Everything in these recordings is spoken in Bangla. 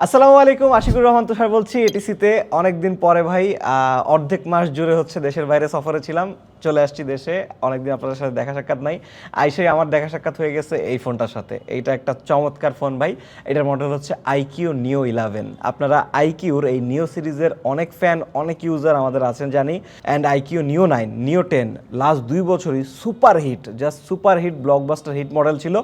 আসসালামু আলাইকুম, আশিকুর রহমান তুষার বলছি এটিসিতে। অনেকদিন পরে ভাই, অর্ধেক মাস জুড়ে হচ্ছে দেশের বাইরে সফরে ছিলাম, চলে আসছি দেশে। অনেকদিন আপনাদের সাথে দেখা সাক্ষাৎ নাই, আইসেই আমার দেখা সাক্ষাৎ হয়ে গেছে এই ফোনটার সাথে। এইটা একটা চমৎকার ফোন ভাই। এটার মডেল হচ্ছে আইকিউ নিও 11। আপনারা আইকিউর এই নিও সিরিজের অনেক ফ্যান, অনেক ইউজার আমাদের আছেন জানি। অ্যান্ড আইকিউ নিও 9, নিও 10 লাস্ট 2 বছরই super hit, just super hit, blockbuster hit model ছিল।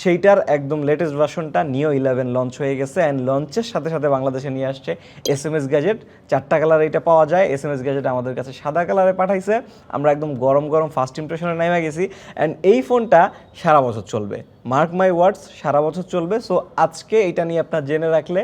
সেইটার একদম লেটেস্ট ভার্সনটা নিও 11 লঞ্চ হয়ে গেছে। অ্যান্ড লঞ্চের সাথে সাথে বাংলাদেশে নিয়ে আসছে SMS গ্যাজেট। 4টা কালার এটা পাওয়া যায়। SMS গ্যাজেট আমাদের কাছে সাদা কালারে পাঠাইছে। আমরা একদম গরম গরম ফার্স্ট ইমপ্রেশনে নেমে গেছি। অ্যান্ড এই ফোনটা সারা বছর চলবে, মার্ক মাই ওয়ার্ডস, সারা বছর চলবে। সো আজকে এটা নিয়ে আপনার জেনে রাখলে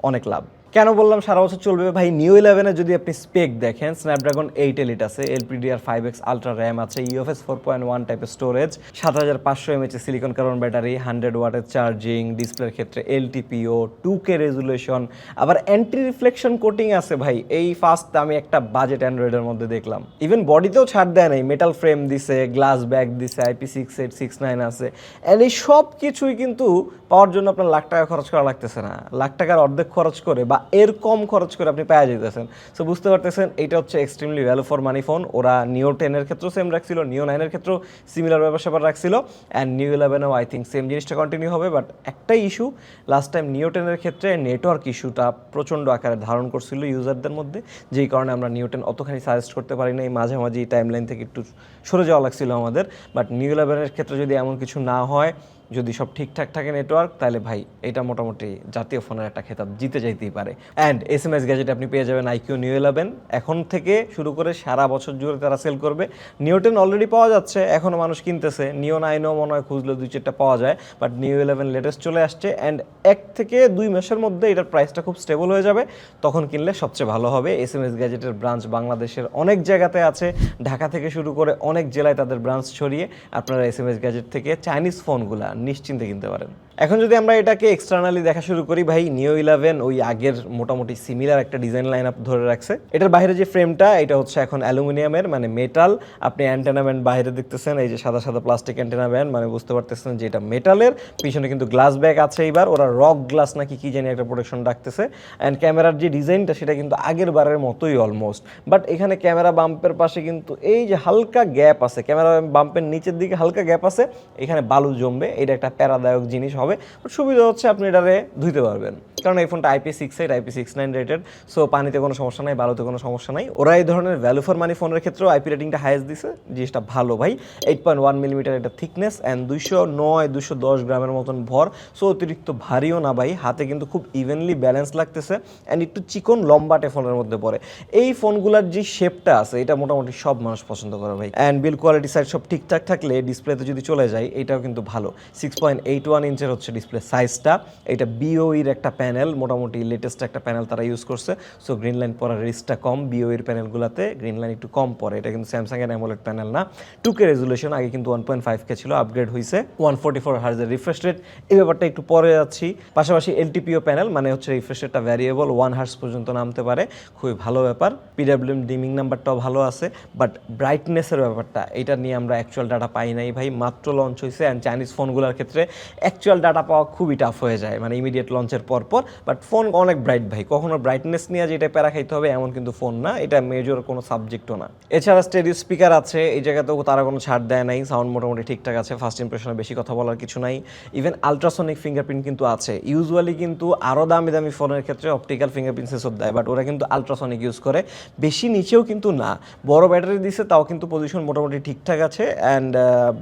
অনেক লাভ। কেন বললাম সারা বছর চলবে ভাই? নিও 11-এ যদি আপনি স্পেক দেখেন, স্ন্যাপড্রাগন 8 এলিট আছে, LPDDR5X আলট্রা র্যাম আছে, UFS 4.1 টাইপের storage, 7500 mAh silicon carbon battery, 100 ওয়াটের চার্জিং, ডিসপ্লের ক্ষেত্রে LTPO, 2K রেজুলেশন, আবার অ্যান্টি রিফ্লেকশন কোটিং আছে ভাই। এই ফার্স্ট আমি একটা বাজেট অ্যান্ড্রয়েডের মধ্যে দেখলাম। ইভেন বডিতেও ছাড় দেয় নাই, মেটাল ফ্রেম দিছে, গ্লাস ব্যাক দিছে, IP6869 আছে। অ্যান্ড এই সব কিছুই কিন্তু পাওয়ার জন্য আপনার লাখ টাকা খরচ করা লাগতেছে না। লাখ টাকার অর্ধেক খরচ করে বা এর কম খরচ করে আপনি পেয়ে যেতেছেন। সো বুঝতে পারতেছেন এইটা হচ্ছে extremely value for money phone. ওরা নিও 10-এর ক্ষেত্রেও সেম রাখছিল, নিও 9-এর ক্ষেত্রেও সিমিলার ব্যাপার স্যাপার রাখছিল। অ্যান্ড নিও 11-এও আই থিঙ্ক সেম জিনিসটা কন্টিনিউ হবে। বাট একটাই ইস্যু, লাস্ট টাইম নিও 10-এর ক্ষেত্রে নেটওয়ার্ক ইস্যুটা প্রচণ্ড আকারে ধারণ করছিল ইউজারদের মধ্যে, যেই কারণে আমরা নিও 10 অতখানি সাজেস্ট করতে পারি নাই। মাঝামাঝি টাইমলাইন থেকে একটু সরে যাওয়া লাগছিল আমাদের। বাট নিও 11-এর ক্ষেত্রে যদি এমন কিছু না হয়, যদি সব ঠিকঠাক থাকে নেটওয়ার্ক, তাহলে ভাই এটা মোটামুটি জাতীয় ফোনের একটা খেতাব জিতে যাইতেই পারে। অ্যান্ড SMS গ্যাজেট আপনি পেয়ে যাবেন আইকিউ নিও 11 এখন থেকে শুরু করে সারা বছর জুড়ে তারা সেল করবে। নিও 10 অলরেডি পাওয়া যাচ্ছে, এখনও মানুষ কিনতেছে। নিও 9-ও মনে হয় খুঁজলে 2-4টা পাওয়া যায়। বাট নিও 11 লেটেস্ট চলে আসছে। অ্যান্ড 1 থেকে 2 মাসের মধ্যে এটার প্রাইসটা খুব স্টেবল হয়ে যাবে, তখন কিনলে সবচেয়ে ভালো হবে। SMS গ্যাজেটের ব্রাঞ্চ বাংলাদেশের অনেক জায়গাতে আছে, ঢাকা থেকে শুরু করে অনেক জেলায় তাদের ব্রাঞ্চ ছড়িয়ে। আপনারা SMS গ্যাজেট থেকে চাইনিজ ফোনগুলা নিশ্চিন্তে কিনতে পারেন। এখন যদি আমরা এটাকে এক্সটার্নালি দেখা শুরু করি ভাই, নিও 11 ওই আগের মোটামুটি সিমিলার একটা ডিজাইন লাইন আপ ধরে রাখছে। এটার বাইরে যে ফ্রেমটা, এটা হচ্ছে এখন অ্যালুমিনিয়ামের, মানে মেটাল। আপনি অ্যান্টেনা ব্যান্ড বাইরে দেখতেছেন, এই যে সাদা সাদা প্লাস্টিক অ্যান্টেনা ব্যান্ড, মানে বুঝতে পারতেছেন যে এটা মেটালের। পিছনে কিন্তু গ্লাস ব্যাক আছে, এইবার ওরা রক গ্লাস নাকি কি জানি একটা প্রোটেকশন রাখতেছে। অ্যান্ড ক্যামেরার যে ডিজাইনটা সেটা কিন্তু আগের বারের মতোই অলমোস্ট। বাট এখানে ক্যামেরা বাম্পের পাশে কিন্তু এই যে হালকা গ্যাপ আছে, ক্যামেরা বাম্পের নিচের দিকে হালকা গ্যাপ আছে, এখানে বালু জমবে। এটা একটা প্যারাদায়ক জিনিস হবে। বাট সুবিধা হচ্ছে আপনি এটারে ধুইতে পারবেন, কারণ এই ফোনটা IP68 IP69 রেটেড। সো পানিতে কোনো সমস্যা নাই, বালুতে কোনো সমস্যা নাই। ওরা এই ধরনের ভ্যালু ফর মানি ফোনের ক্ষেত্রেও IP রেটিংটা হাইয়েস্ট দিছে, জিনিসটা ভালো ভাই। 8.1 মিলিমিটার এটা থিকনেস, অ্যান্ড 209-210 গ্রামের মতন ভর। সো অতিরিক্ত ভারীও না ভাই, হাতে কিন্তু খুব ইভেনলি ব্যালেন্স লাগতেছে। অ্যান্ড একটু চিকন লম্বাটে ফোনের মধ্যে পড়ে। এই ফোনগুলোর যে শেপটা আছে, এটা মোটামুটি সব মানুষ পছন্দ করে ভাই। অ্যান্ড বিল কোয়ালিটি সাইড সব ঠিকঠাক থাকলে ডিসপ্লেতে যদি চলে যায়, এটাও কিন্তু ভালো। 6.81 ইঞ্চের হচ্ছে ডিসপ্লে সাইজটা। এটা BOE-র একটা প্যানেল, মোটামুটি লেটেস্ট একটা প্যানেল তারা ইউজ করছে। সো গ্রিন লাইন পড়ার রিস্কটা কম। BOE-র প্যানেলগুলোতে গ্রিন লাইন একটু কম পড়ে। এটা কিন্তু স্যামসাংয়ের অ্যামোলেড প্যানেল না। 2K রেজুলেশন, আগে কিন্তু 1.5K ছিল, আপগ্রেড হয়েছে 144 হার্জের রিফ্রেশ রেট। এই ব্যাপারটা একটু পরে যাচ্ছি। পাশাপাশি LTPO প্যানেল, মানে হচ্ছে রিফ্রেশ রেটটা ভ্যারিয়েবল, 1 হার্জ পর্যন্ত নামতে পারে, খুবই ভালো ব্যাপার। PWM ডিমিং নাম্বারটাও ভালো আছে। বাট ব্রাইটনেসের ব্যাপারটা, এটা নিয়ে আমরা অ্যাকচুয়াল ডাটা পাই নাই ভাই, মাত্র লঞ্চ হয়েছে। অ্যান্ড চাইনিজ ফোনগুলোর ক্ষেত্রে অ্যাকচুয়াল ডাটা পাওয়া খুবই টাফ হয়ে যায়, মানে ইমিডিয়েট লঞ্চের পর। বাট ফোন অনেক ব্রাইট ভাই, কখনো ব্রাইটনেস নিয়ে যেটা প্যারা খাইতে হবে এমন কিন্তু ফোন না, এটা মেজর কোনো সাবজেক্টও না। এছাড়া স্টেরিও স্পিকার আছে, এই জায়গাতেও তারা কোনো ছাড় দেয় নাই। সাউন্ড মোটামুটি ঠিকঠাক আছে, ফার্স্ট ইমপ্রেশনে বেশি কথা বলার কিছু নাই। ইভেন আলট্রাসনিক ফিঙ্গারপ্রিন্ট কিন্তু আছে। ইউজুয়ালি কিন্তু আরও দামি দামি ফোনের ক্ষেত্রে অপটিক্যাল ফিঙ্গারপ্রিন্ট সেন্সর দেয়, বাট ওরা কিন্তু আলট্রাসনিক ইউজ করে। বেশি নিচেও কিন্তু না, বড় ব্যাটারি দিছে, তাও কিন্তু পজিশন মোটামুটি ঠিকঠাক আছে। অ্যান্ড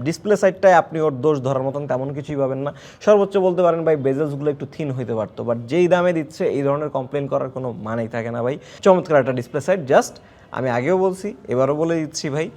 ডিসপ্লে সাইডটায় আপনি ওর দোষ ধরার মতন তেমন কিছুই পাবেন না। সর্বোচ্চ বলতে পারেন ভাই, বেজেলসগুলো একটু থিন হইতে পারতো, বাট যেই দামে দিচ্ছে এই ধরনের কমপ্লেন করার কোনো মানেই থাকে না ভাই। চমৎকার একটা ডিসপ্লে সাইড। জাস্ট আমি আগেও বলছি, এবারও বলে দিচ্ছি ভাই,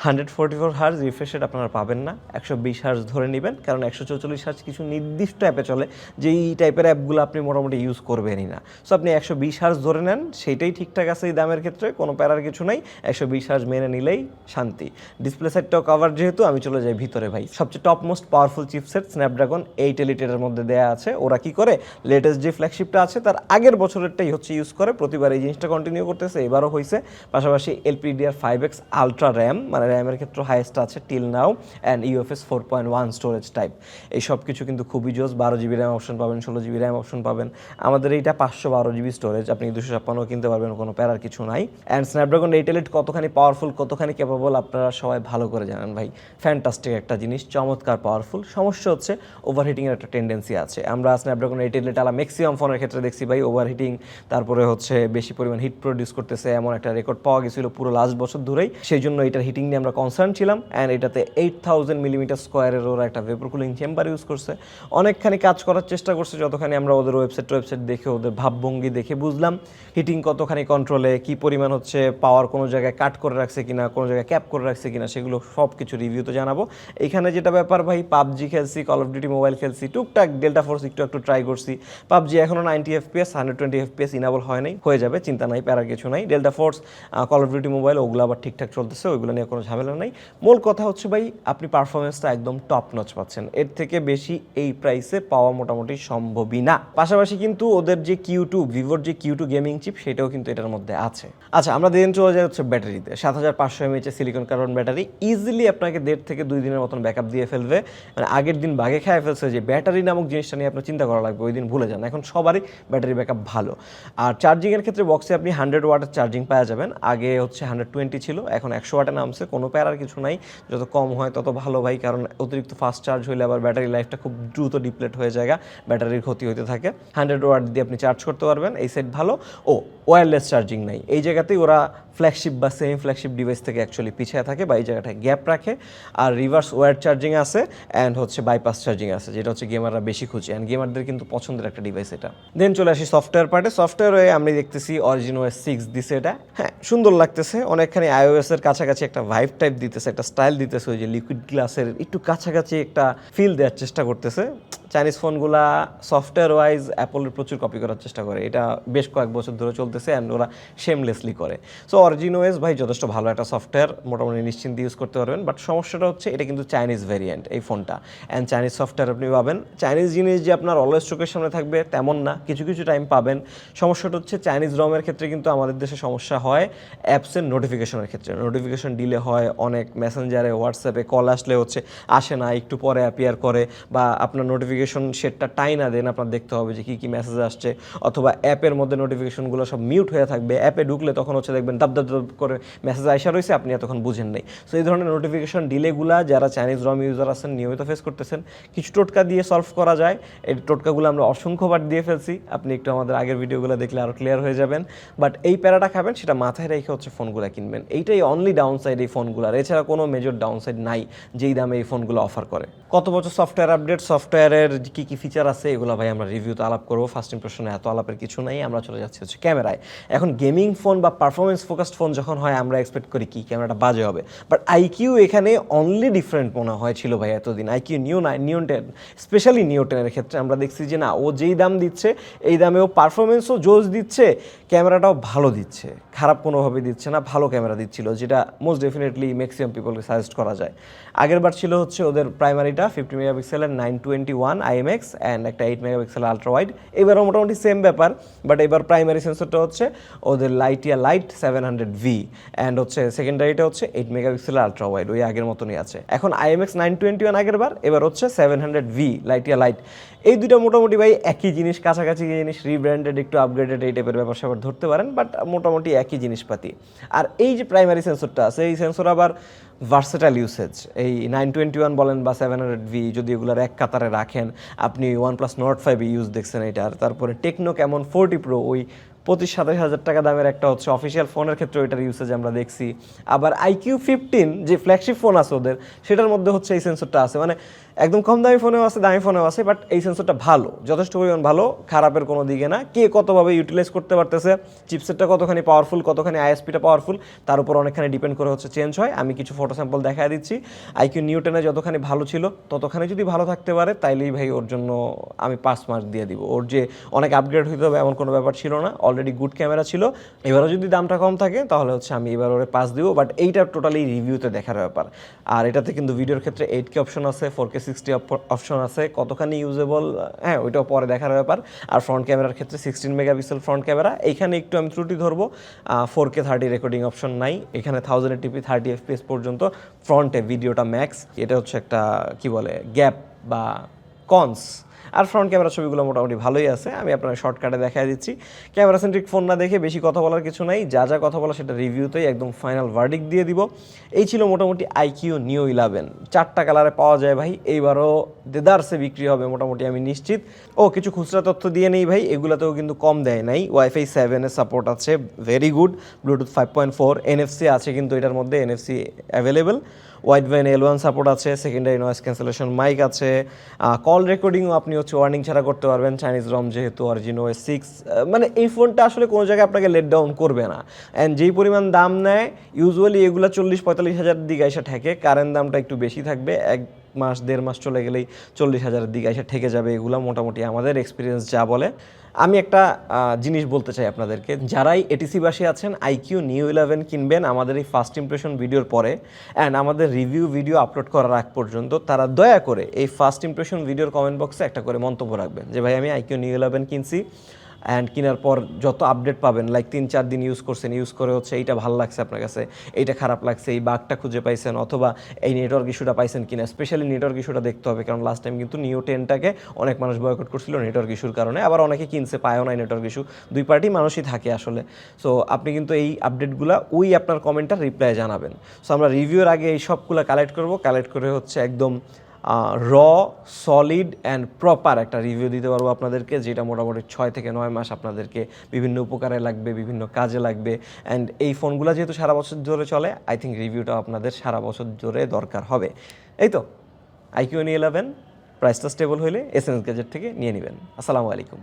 144 হার্জ রিফ্রেশ রেট আপনারা পাবেন না, 120 হার্জ ধরে নেবেন, কারণ 144 হার্জ কিছু নির্দিষ্ট অ্যাপে চলে, যেই টাইপের অ্যাপগুলো আপনি মোটামুটি ইউজ করবেনই না। সো আপনি 120 হার্জ ধরে নেন, সেইটাই ঠিকঠাক আছে এই দামের ক্ষেত্রে, কোনো প্যারার কিছু নাই। 120 হার্জ মেনে নিলেই শান্তি। ডিসপ্লে সেটটাও কভার যেহেতু, আমি চলে যাই ভিতরে ভাই। সবচেয়ে top most powerful chipset Snapdragon 8 এলিটের মধ্যে দেওয়া আছে। ওরা কি করে, লেটেস্ট যে ফ্ল্যাগশিপটা আছে তার আগের বছরেরটাই হচ্ছে ইউজ করে, প্রতিবার এই জিনিসটা কন্টিনিউ করতেছে, এবারও হয়েছে। পাশাপাশি LPDDR5X আলট্রা র্যাম, মানে র্যামের ক্ষেত্রে হাইয়েস্ট আছে till now, and UFS 4.1 storage type. এই সব কিছু কিন্তু খুবই জোস। 12 GB র্যাম অপশন পাবেন, 16 GB র্যাম অপশন পাবেন। আমাদের এইটা 512 GB স্টোরেজ, আপনি 256 কিনতে পারবেন, কোনো প্যারার কিছু নাই। অ্যান্ড স্ন্যাপড্রাগন 8 এলিট কতখানি পাওয়ারফুল, কতখানি ক্যাপাবল আপনারা সবাই ভালো করে জানেন ভাই। ফ্যান্টাস্টিক একটা জিনিস, চমৎকার পাওয়ারফুল। সমস্যা হচ্ছে ওভারহিটিংয়ের একটা টেন্ডেন্সি আছে। আমরা স্ন্যাপড্রাগন 8 এলিট আলা ম্যাক্সিমাম ফোনের ক্ষেত্রে দেখছি ভাই ওভারহিটিং, তারপরে হচ্ছে বেশি পরিমাণ হিট প্রডিউস করতেছে, এমন একটা রেকর্ড পাওয়া গেছিল পুরো লাস্ট বছর ধরেই। সেই জন্য এটার হিটিং নিয়ে আমরা কনসার্ন ছিলাম। অ্যান্ড এটাতে 8000 মিলিমিটার স্কোয়ারের ওরা একটা ভেপার কুলিং চেম্বার ইউজ করছে, অনেকখানি কাজ করার চেষ্টা করছে। যতখানি আমরা ওদের ওয়েবসাইট দেখে, ওদের ভাবভঙ্গি দেখে বুঝলাম হিটিং কতখানি কন্ট্রোলে, কি পরিমাণ হচ্ছে পাওয়ার, কোনো জায়গায় কাট করে রাখছে কিনা, কোনো জায়গায় ক্যাপ করে রাখছে কিনা, সেগুলো সব কিছু রিভিউতে জানাবো। এখানে যেটা ব্যাপার ভাই, পাবজি খেলছি, কল অফ ডিউটি মোবাইল খেলছি, টুকটাক ডেল্টা ফোর্স একটু ট্রাই করছি। পাবজি এখনও 90 FPS 120 FPS ইনাবল হয় নাই, হয়ে যাবে, চিন্তা নাই, প্যারা কিছু নাই। Delta force, call of duty mobile, ওগুলো আবার ঠিকঠাক চলতেছে, ওইগুলো নিয়ে কোনো ঝামেলা নাই। মূল কথা হচ্ছে ভাই, আপনি পারফরমেন্সটা একদম টপ নচ পাচ্ছেন। এর থেকে বেশি এই প্রাইসে পাওয়া মোটামুটি সম্ভবই না। পাশাপাশি কিন্তু ওদের যে Q2, ভিভোর যে Q2 গেমিং চিপ, সেটাও কিন্তু এটার মধ্যে আছে। আচ্ছা, আমরা দেন চলে যাই হচ্ছে ব্যাটারিতে। 7500 mAh silicon carbon battery easily আপনাকে 1.5 থেকে 2 দিনের মতন ব্যাকআপ দিয়ে ফেলবে। মানে আগের দিন বাগে খেয়ে ফেলছে যে ব্যাটারি নামক জিনিসটা নিয়ে আপনার চিন্তা করা লাগবে, ওই দিন ভুলে যান। এখন সবারই ব্যাটারি ব্যাকআপ ভালো। আর চার্জিংয়ের ক্ষেত্রে বক্সে আপনি 100 ওয়াটের চার্জিং পাওয়া যাবেন। আগে হচ্ছে 120 ছিল, এখন 100 ওয়াটে নামছে। কোনো প্যারার কিছু নাই, যত কম হয় তত ভালো ভাই, কারণ অতিরিক্ত ফাস্ট চার্জ হলে আবার ব্যাটারি লাইফটা খুব দ্রুত ডিপ্লেট হয়ে যায়, ব্যাটারির ক্ষতি হতে থাকে। 100 ওয়াট দিয়ে আপনি চার্জ করতে পারবেন, এই সেট ভালো। ও ওয়্যারলেস চার্জিং নাই, এই জায়গাতেই ওরা ফ্ল্যাগশিপ বা সেমি ফ্ল্যাগশিপ ডিভাইস থেকে অ্যাকচুয়ালি পিছিয়ে থাকে, বা এই জায়গাটায় গ্যাপ রাখে। আর রিভার্স ওয়্যার চার্জিং আছে, অ্যান্ড হচ্ছে বাইপাস চার্জিং আছে, যেটা হচ্ছে গেমাররা বেশি খুঁজে, অ্যান্ড গেমারদের কিন্তু পছন্দের একটা ডিভাইস এটা। দেন চলে আসি সফটওয়্যার পার্টে। সফটওয়্যারে আমি দেখতেছি অরিজিন OS 6 দিছে এটা। হ্যাঁ, সুন্দর লাগতেছে, অনেকখানি iOS এর কাছাকাছি একটা ভাইব টাইপ দিতেছে, একটা স্টাইল দিতেছে, ওই যে লিকুইড গ্লাসের একটু কাছাকাছি একটা ফিল দেওয়ার চেষ্টা করতেছে। চাইনিজ ফোনগুলা সফটওয়্যার ওয়াইজ অ্যাপলের প্রচুর কপি করার চেষ্টা করে, এটা বেশ কয়েক বছর ধরে চলতেছে, অ্যান্ড ওরা শেমলেসলি করে। সো অরিজিন OS ভাই যথেষ্ট ভালো একটা সফটওয়্যার, মোটামুটি নিশ্চিন্তে ইউজ করতে পারবেন। বাট সমস্যাটা হচ্ছে এটা কিন্তু চাইনিজ ভ্যারিয়েন্ট এই ফোনটা, অ্যান্ড চাইনিজ সফটওয়্যার আপনি পাবেন। চাইনিজ জিনিস যে আপনার অলওয়েজ চোখের সামনে থাকবে তেমন না, কিছু কিছু টাইম পাবেন। সমস্যাটা হচ্ছে চাইনিজ রমের ক্ষেত্রে কিন্তু আমাদের দেশে সমস্যা হয় অ্যাপসের নোটিফিকেশনের ক্ষেত্রে। নোটিফিকেশন ডিলে হয়, অনেক মেসেঞ্জারে, হোয়াটসঅ্যাপে কল আসলে হচ্ছে আসে না, একটু পরে অ্যাপিয়ার করে, বা আপনার নোটিফিকেশন সেটটা টাইনা দেন, আপনার দেখতে হবে যে কী মেসেজ আসছে, অথবা অ্যাপের মধ্যে নোটিফিকেশনগুলো সব মিউট হয়ে থাকবে। অ্যাপে ঢুকলে তখন হচ্ছে দেখবেন দাব দাব দাব করে মেসেজ আইসা রয়েছে, আপনি এতক্ষণ বুঝেন নাই। সো এই ধরনের নোটিফিকেশন ডিলেগুলা যারা চাইনিজ রম ইউজার আছেন নিয়মিত ফেস করতেছেন, কিছু টোটকা দিয়ে সলভ করা যায়। এই টোটকাগুলো আমরা অসংখ্যবার দিয়ে ফেলছি, আপনি একটু আমাদের আগের ভিডিওগুলো দেখলে আরও ক্লিয়ার হয়ে যাবেন। বাট এই প্যারাটা খাবেন, সেটা মাথায় রেখে হচ্ছে ফোনগুলো কিনবেন। এইটাই অনলি ডাউনসাইড এই ফোনগুলোর, এছাড়া কোনো মেজর ডাউনসাইড নাই যেই দামে এই ফোনগুলো অফার করে। কত বছর সফটওয়্যার আপডেট, সফটওয়্যারের কী কী ফিচার আছে, এগুলো ভাই আমরা রিভিউতে আলাপ করবো। ফার্স্ট ইম্প্রেশনে এত আলাপের কিছু নাই, আমরা চলে যাচ্ছি হচ্ছে ক্যামেরায়। এখন গেমিং ফোন বা পারফরমেন্স ফোকাসড ফোন যখন হয়, আমরা এক্সপেক্ট করি কি ক্যামেরাটা বাজে হবে। বাট আইকিউ এখানে অনলি ডিফারেন্ট মনে হয়েছিল ভাই এতদিন। আইকিউ নিও 10, স্পেশালি নিও 10-এর ক্ষেত্রে আমরা দেখছি যে না, ও যেই দাম দিচ্ছে এই দামে ও পারফরমেন্সও জোস দিচ্ছে, ক্যামেরাটাও ভালো দিচ্ছে, খারাপ কোনোভাবে দিচ্ছে না, ভালো ক্যামেরা দিচ্ছিল, যেটা মোস্ট ডেফিনেটলি ম্যাক্সিমাম পিপলকে সাজেস্ট করা যায়। আগের বার ছিল হচ্ছে ওদের প্রাইমারিটা 50 মেগাপিক্সেলের 921 IMX, অ্যান্ড একটা 8 মেগাপিক্সেলের আলট্রা ওয়াইড। এবারও মোটামুটি সেম ব্যাপার, বাট এবার প্রাইমারি সেন্সরটা হচ্ছে ওদের লাইটিয়া লাইট 700V, অ্যান্ড হচ্ছে সেকেন্ডারিটা হচ্ছে 8 মেগাপিক্সেলের আলট্রা ওয়াইড, ওই আগের মতনই আছে। এখন IMX 921 আগের বার, এবার হচ্ছে 700V লাইটিয়া লাইট। এই দুইটা মোটামুটি ভাই একই জিনিস, কাছাকাছি জিনিস, রিব্র্যান্ডেড, একটু আপগ্রেডেড, এই টাইপের ব্যাপার স্যাপার ধরতে পারেন, বাট মোটামুটি একই জিনিসপাতি। আর এই যে প্রাইমারি সেন্সরটা আছে, এই সেন্সর আবার ভার্সেটাইল ইউসেজ। এই 921 বলেন বা 700V, যদি এগুলোর এক কাতারে রাখেন, আপনি OnePlus Nord 5 ইউজ দেখছেন এটার, তারপরে টেকনো ক্যামন 40 Pro, ওই 25-27 টাকা দামের একটা হচ্ছে অফিসিয়াল ফোনের ক্ষেত্রে ওইটার ইউসেজ আমরা দেখছি। আবার IQ15 যে ফ্ল্যাগশিপ ফোন আছে ওদের, সেটার মধ্যে হচ্ছে এই সেন্সরটা আছে। মানে একদম কম দামি ফোনেও আছে, দামি ফোনেও আছে, বাট এই সেন্সরটা ভালো, যথেষ্ট পরিমাণ ভালো, খারাপের কোনো দিকে না। কে কতভাবে ইউটিলাইজ করতে পারতেছে, চিপসেটটা কতখানি পাওয়ারফুল, কতখানি ISPটা পাওয়ারফুল, তার উপর অনেকখানি ডিপেন্ড করে হচ্ছে চেঞ্জ হয়। আমি কিছু ফটো স্যাম্পল দেখায় দিচ্ছি। IQ নিউ 10 যতখানি ভালো ছিল, ততখানি যদি ভালো থাকতে পারে, তাইলেই ভাই ওর জন্য আমি 5 মার্ক দিয়ে দিব। ওর যে অনেক আপগ্রেড হইতে হবে এমন কোনো ব্যাপার ছিল না, অলরেডি গুড ক্যামেরা ছিল। এবারও যদি দামটা কম থাকে তাহলে হচ্ছে আমি এবার ওরে 5 দিব, বাট এইটা টোটালি রিভিউতে দেখার ব্যাপার। আর এটাতে কিন্তু ভিডিওর ক্ষেত্রে 8K অপশন আছে, 4K 360 অপশন আছে, কতখানি ইউজেবল হ্যাঁ ওইটাও পরে দেখার ব্যাপার। আর ফ্রন্ট ক্যামেরার ক্ষেত্রে 16 মেগাপিক্সেল ফ্রন্ট ক্যামেরা, এইখানে একটু আমি ত্রুটি ধরবো, 4K 30 রেকর্ডিং অপশন নাই, এখানে 1080p 30 FPS পর্যন্ত ফ্রন্টে ভিডিওটা ম্যাক্স। এটা হচ্ছে একটা কি বলে গ্যাপ বা কনস। আর ফ্রন্ট ক্যামেরা ছবিগুলো মোটামুটি ভালোই আছে, আমি আপনার শর্টকাটে দেখাই দিচ্ছি। ক্যামেরা সেন্ট্রিক ফোন না দেখে বেশি কথা বলার কিছু নাই, যা যা কথা বলা সেটা রিভিউতেই একদম ফাইনাল ভার্ডিক্ট দিয়ে দিব। এই ছিল মোটামুটি আইকিউ নিও 11, 4টা কালারে পাওয়া যায় ভাই, এইবারও দেদারসে বিক্রি হবে মোটামুটি আমি নিশ্চিত। ও কিছু খুচরা তথ্য দিয়ে নেই ভাই, এগুলোতেও কিন্তু কম দেয় নাই। ওয়াইফাই 7 এর সাপোর্ট আছে, ভেরি গুড। ব্লুটুথ 5.4, NFC আছে কিন্তু এটার মধ্যে, NFC available. Wide van L1 support আছে, সেকেন্ডারি নয়েজ ক্যান্সেলেশন মাইক আছে, কল রেকর্ডিংও আপনি হচ্ছে ওয়ার্নিং ছাড়া করতে পারবেন, চাইনিজ রম যেহেতু, অরিজিন OS 6। মানে এই ফোনটা আসলে কোনো জায়গায় আপনাকে লেট ডাউন করবে না। অ্যান্ড যেই পরিমাণ দাম নেয় ইউজুয়ালি এগুলো 40-45 হাজার দিকে এসে ঠেকে, কারেন্ট দামটা একটু বেশি থাকবে, 1 মাস 1.5 মাস চলে গেলেই 40,000-এর দিকে এসে ঠেকে যাবে এগুলো, মোটামুটি আমাদের এক্সপিরিয়েন্স যা বলে। আমি একটা জিনিস বলতে চাই আপনাদেরকে, যারাই এটিসিবাসী আছেন আইকিউ নিও 11 কিনবেন আমাদের এই ফার্স্ট ইমপ্রেশন ভিডিওর পরে অ্যান্ড আমাদের রিভিউ ভিডিও আপলোড করার আগ পর্যন্ত, তারা দয়া করে এই ফার্স্ট ইমপ্রেশন ভিডিওর কমেন্ট বক্সে একটা করে মন্তব্য রাখবেন যে ভাই আমি আইকিউ নিও 11 কিনছি, অ্যান্ড কেনার পর যত আপডেট পাবেন, লাইক 3-4 দিন ইউজ করছেন, ইউজ করে হচ্ছে এইটা ভালো লাগছে আপনার কাছে, এইটা খারাপ লাগছে, এই বাগটা খুঁজে পাইছেন, অথবা এই নেটওয়ার্ক ইস্যুটা পাইছেন কিনা। স্পেশালি নেটওয়ার্ক ইস্যুটা দেখতে হবে, কারণ লাস্ট টাইম কিন্তু নিও 10টাকে অনেক মানুষ বয়কট করছিল নেটওয়ার্ক ইস্যুর কারণে, আবার অনেকে কিনছে পায়ও নাই নেটওয়ার্ক ইস্যু, দুই পার্টি মানুষই থাকে আসলে। সো আপনি কিন্তু এই আপডেটগুলো ওই আপনার কমেন্টটা রিপ্লাই জানাবেন। সো আমরা রিভিউর আগে এই সবগুলো কালেক্ট করব, কালেক্ট করে হচ্ছে একদম র সলিড অ্যান্ড প্রপার একটা রিভিউ দিতে পারবো আপনাদেরকে, যেটা মোটামুটি 6 থেকে 9 মাস আপনাদেরকে বিভিন্ন উপকারে লাগবে, বিভিন্ন কাজে লাগবে। অ্যান্ড এই ফোনগুলো যেহেতু সারা বছর ধরে চলে, আই থিঙ্ক রিভিউটা আপনাদের সারা বছর ধরে দরকার হবে। এই তো আইকিউ নিও 11, প্রাইসটা স্টেবল হলে এসএনএস গ্যাজেট থেকে নিয়ে নেবেন। আসসালামু আলাইকুম।